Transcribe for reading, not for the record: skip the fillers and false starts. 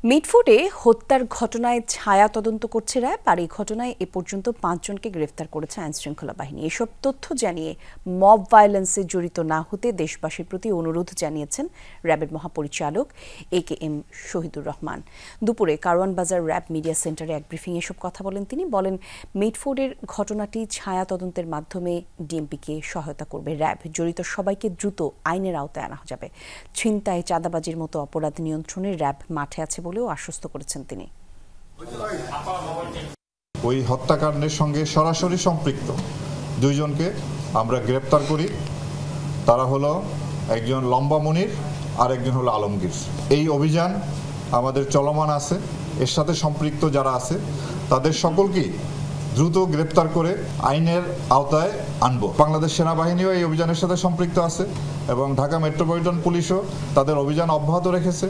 মিটফোর্ডে হত্যার ঘটনায় ছায়া তদন্ত করছে র্যাব, আর এই ঘটনায় এ পর্যন্ত 5 জনকে গ্রেফতার করেছে আইনশৃঙ্খলা বাহিনী। এসব তথ্য জানিয়ে মব ভায়োলেন্সে জড়িত না হতে দেশবাসীর প্রতি অনুরোধ জানিয়েছেন র্যাবের মহাপরিচালক AKM শহীদুর রহমান। দুপুরে কারওয়ান বাজার র্যাব মিডিয়া সেন্টারে এক ব্রিফিংয়ে এসব কথা বলেন তিনি। বলেন, মিটফোর্ডের ঘটনাটি ছায়া তদন্তের মাধ্যমে ডিএমপিকে সহায়তা করবে র্যাব। জড়িত সবাইকে দ্রুত আইনের আওতায় আনা যাবে। ছিনতাই, চাঁদাবাজির মতো অপরাধ নিয়ন্ত্রণে র্যাব মাঠে আছে বলেও আশ্বস্ত করেছেন তিনি। ওই হত্যাকাণ্ডের সঙ্গে সরাসরি সম্পৃক্ত 2 জনকে আমরা গ্রেপ্তার করি। তারা হলো একজন লম্বা মনির আর একজন হলো আলমগীর। এই অভিযান আমাদের চলমান আছে। এর সাথে সম্পৃক্ত যারা আছে তাদের সকলকেই দ্রুত গ্রেপ্তার করে আইনের আওতায় আনব। বাংলাদেশ সেনাবাহিনীও এই অভিযানের সাথে সম্পৃক্ত আছে এবং ঢাকা মেট্রোপলিটন পুলিশও তাদের অভিযান অব্যাহত রেখেছে।